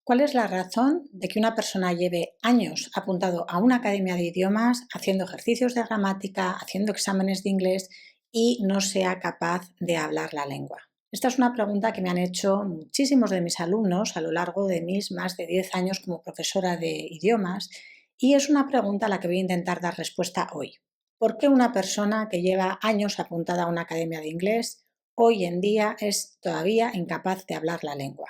¿Cuál es la razón de que una persona lleve años apuntado a una academia de idiomas, haciendo ejercicios de gramática, haciendo exámenes de inglés y no sea capaz de hablar la lengua? Esta es una pregunta que me han hecho muchísimos de mis alumnos a lo largo de mis más de 10 años como profesora de idiomas y es una pregunta a la que voy a intentar dar respuesta hoy. ¿Por qué una persona que lleva años apuntada a una academia de inglés hoy en día es todavía incapaz de hablar la lengua?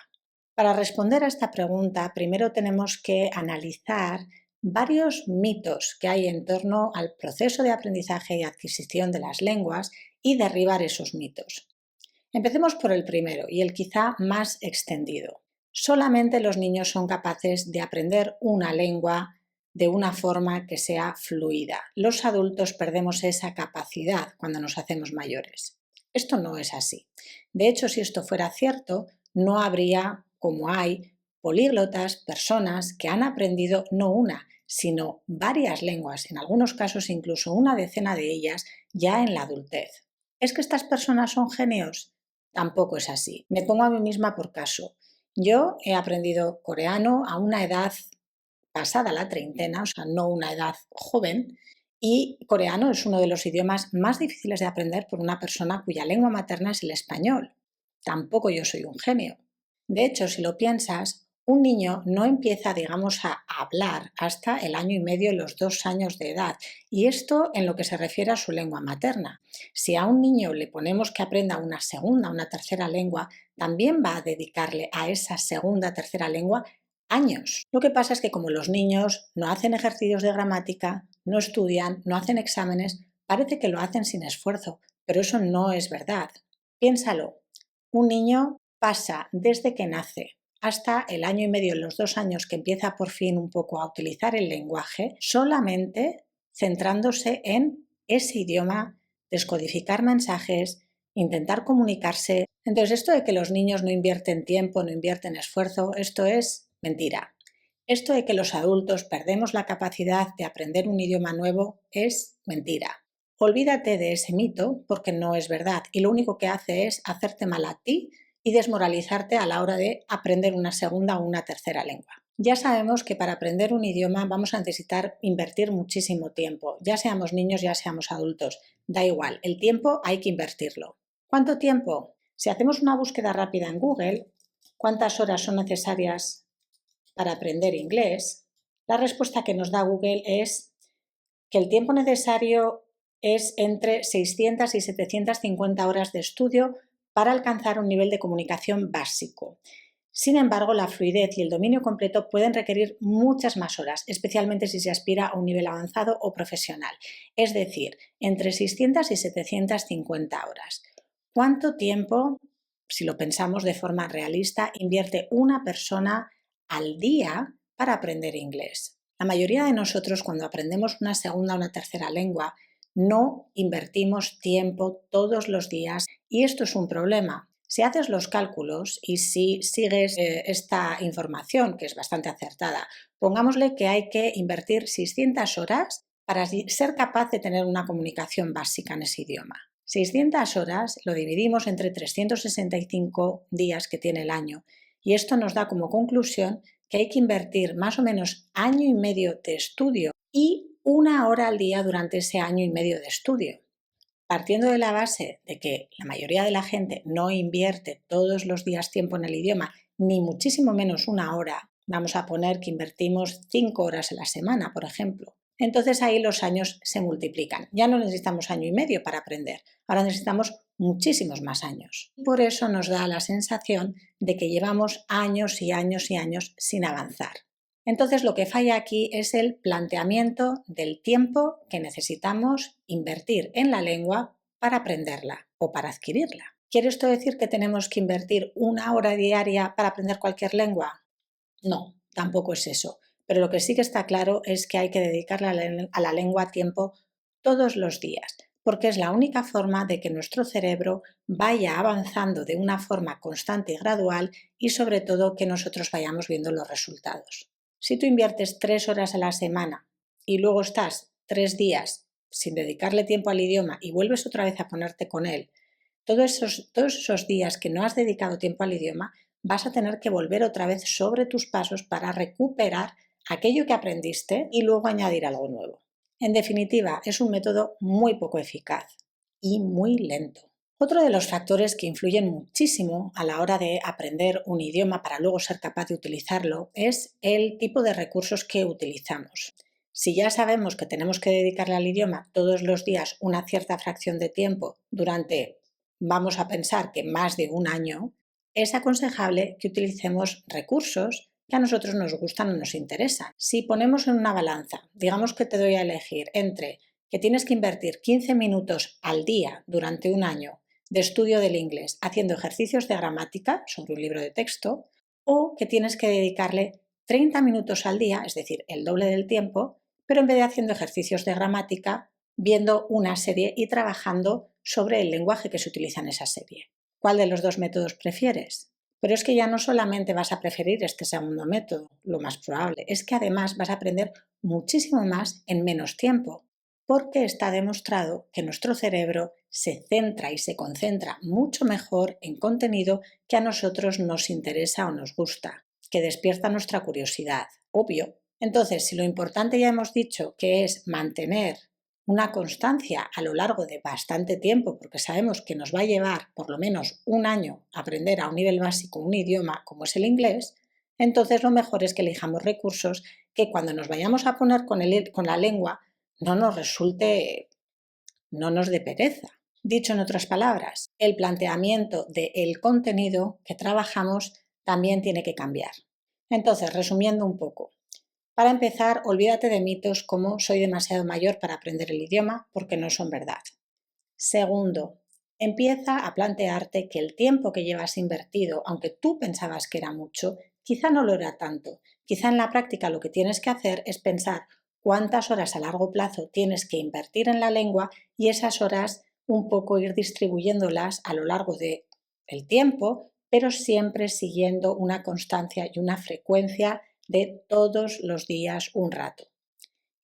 Para responder a esta pregunta, primero tenemos que analizar varios mitos que hay en torno al proceso de aprendizaje y adquisición de las lenguas y derribar esos mitos. Empecemos por el primero y el quizá más extendido. Solamente los niños son capaces de aprender una lengua de una forma que sea fluida. Los adultos perdemos esa capacidad cuando nos hacemos mayores. Esto no es así. De hecho, si esto fuera cierto, no habría, como hay, políglotas, personas que han aprendido no una, sino varias lenguas, en algunos casos incluso una decena de ellas, ya en la adultez. ¿Es que estas personas son genios? Tampoco es así. Me pongo a mí misma por caso. Yo he aprendido coreano a una edad pasada la treintena, o sea, no una edad joven, y coreano es uno de los idiomas más difíciles de aprender por una persona cuya lengua materna es el español. Tampoco yo soy un genio. De hecho, si lo piensas, un niño no empieza, digamos, a hablar hasta el año y medio, los 2 años de edad, y esto en lo que se refiere a su lengua materna. Si a un niño le ponemos que aprenda una segunda, una tercera lengua, también va a dedicarle a esa segunda, tercera lengua años. Lo que pasa es que como los niños no hacen ejercicios de gramática, no estudian, no hacen exámenes, parece que lo hacen sin esfuerzo, pero eso no es verdad. Piénsalo, un niño pasa desde que nace hasta el año y medio, los 2 años que empieza por fin un poco a utilizar el lenguaje, solamente centrándose en ese idioma, descodificar mensajes, intentar comunicarse. Entonces, esto de que los niños no invierten tiempo, no invierten esfuerzo, esto es mentira. Esto de que los adultos perdemos la capacidad de aprender un idioma nuevo es mentira. Olvídate de ese mito porque no es verdad y lo único que hace es hacerte mal a ti y desmoralizarte a la hora de aprender una segunda o una tercera lengua. Ya sabemos que para aprender un idioma vamos a necesitar invertir muchísimo tiempo, ya seamos niños, ya seamos adultos, da igual, el tiempo hay que invertirlo. ¿Cuánto tiempo? Si hacemos una búsqueda rápida en Google, ¿cuántas horas son necesarias para aprender inglés? La respuesta que nos da Google es que el tiempo necesario es entre 600 y 750 horas de estudio para alcanzar un nivel de comunicación básico. Sin embargo, la fluidez y el dominio completo pueden requerir muchas más horas, especialmente si se aspira a un nivel avanzado o profesional, es decir, entre 600 y 750 horas. ¿Cuánto tiempo, si lo pensamos de forma realista, invierte una persona al día para aprender inglés? La mayoría de nosotros, cuando aprendemos una segunda o una tercera lengua, no invertimos tiempo todos los días y esto es un problema. Si haces los cálculos y si sigues esta información, que es bastante acertada, pongámosle que hay que invertir 600 horas para ser capaz de tener una comunicación básica en ese idioma. 600 horas lo dividimos entre 365 días que tiene el año y esto nos da como conclusión que hay que invertir más o menos año y medio de estudio y 1 hora al día durante ese año y medio de estudio. Partiendo de la base de que la mayoría de la gente no invierte todos los días tiempo en el idioma, ni muchísimo menos 1 hora, vamos a poner que invertimos 5 horas a la semana, por ejemplo. Entonces ahí los años se multiplican. Ya no necesitamos año y medio para aprender, ahora necesitamos muchísimos más años. Por eso nos da la sensación de que llevamos años y años y años sin avanzar. Entonces lo que falla aquí es el planteamiento del tiempo que necesitamos invertir en la lengua para aprenderla o para adquirirla. ¿Quiere esto decir que tenemos que invertir 1 hora diaria para aprender cualquier lengua? No, tampoco es eso. Pero lo que sí que está claro es que hay que dedicarle a la lengua tiempo todos los días, porque es la única forma de que nuestro cerebro vaya avanzando de una forma constante y gradual y sobre todo que nosotros vayamos viendo los resultados. Si tú inviertes 3 horas a la semana y luego estás 3 días sin dedicarle tiempo al idioma y vuelves otra vez a ponerte con él, todos esos días que no has dedicado tiempo al idioma vas a tener que volver otra vez sobre tus pasos para recuperar aquello que aprendiste y luego añadir algo nuevo. En definitiva, es un método muy poco eficaz y muy lento. Otro de los factores que influyen muchísimo a la hora de aprender un idioma para luego ser capaz de utilizarlo es el tipo de recursos que utilizamos. Si ya sabemos que tenemos que dedicarle al idioma todos los días una cierta fracción de tiempo durante, vamos a pensar que más de un año, es aconsejable que utilicemos recursos que a nosotros nos gustan o nos interesan. Si ponemos en una balanza, digamos que te doy a elegir entre que tienes que invertir 15 minutos al día durante un año de estudio del inglés haciendo ejercicios de gramática sobre un libro de texto, o que tienes que dedicarle 30 minutos al día, es decir, el doble del tiempo, pero en vez de haciendo ejercicios de gramática, viendo una serie y trabajando sobre el lenguaje que se utiliza en esa serie. ¿Cuál de los dos métodos prefieres? Pero es que ya no solamente vas a preferir este segundo método, lo más probable, es que además vas a aprender muchísimo más en menos tiempo, porque está demostrado que nuestro cerebro se centra y se concentra mucho mejor en contenido que a nosotros nos interesa o nos gusta, que despierta nuestra curiosidad, obvio. Entonces, si lo importante ya hemos dicho que es mantener una constancia a lo largo de bastante tiempo, porque sabemos que nos va a llevar por lo menos un año aprender a un nivel básico un idioma como es el inglés, entonces lo mejor es que elijamos recursos que cuando nos vayamos a poner con la lengua no nos resulte, no nos dé pereza. Dicho en otras palabras, el planteamiento del contenido que trabajamos también tiene que cambiar. Entonces, resumiendo un poco, para empezar, olvídate de mitos como soy demasiado mayor para aprender el idioma, porque no son verdad. Segundo, empieza a plantearte que el tiempo que llevas invertido, aunque tú pensabas que era mucho, quizá no lo era tanto. Quizá en la práctica lo que tienes que hacer es pensar cuántas horas a largo plazo tienes que invertir en la lengua y esas horas un poco ir distribuyéndolas a lo largo del tiempo, pero siempre siguiendo una constancia y una frecuencia de todos los días un rato.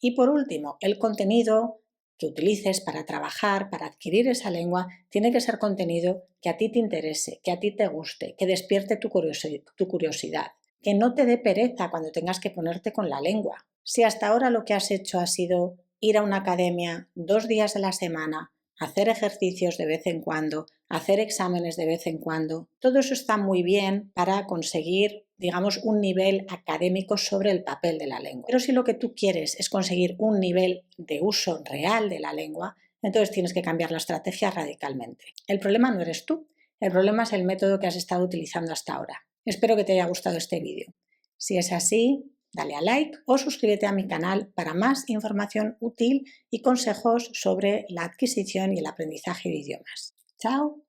Y por último, el contenido que utilices para trabajar, para adquirir esa lengua, tiene que ser contenido que a ti te interese, que a ti te guste, que despierte tu curiosidad, que no te dé pereza cuando tengas que ponerte con la lengua. Si hasta ahora lo que has hecho ha sido ir a una academia 2 días de la semana, hacer ejercicios de vez en cuando, hacer exámenes de vez en cuando, todo eso está muy bien para conseguir, digamos, un nivel académico sobre el papel de la lengua. Pero si lo que tú quieres es conseguir un nivel de uso real de la lengua, entonces tienes que cambiar la estrategia radicalmente. El problema no eres tú, el problema es el método que has estado utilizando hasta ahora. Espero que te haya gustado este vídeo. Si es así, dale a like o suscríbete a mi canal para más información útil y consejos sobre la adquisición y el aprendizaje de idiomas. ¡Chao!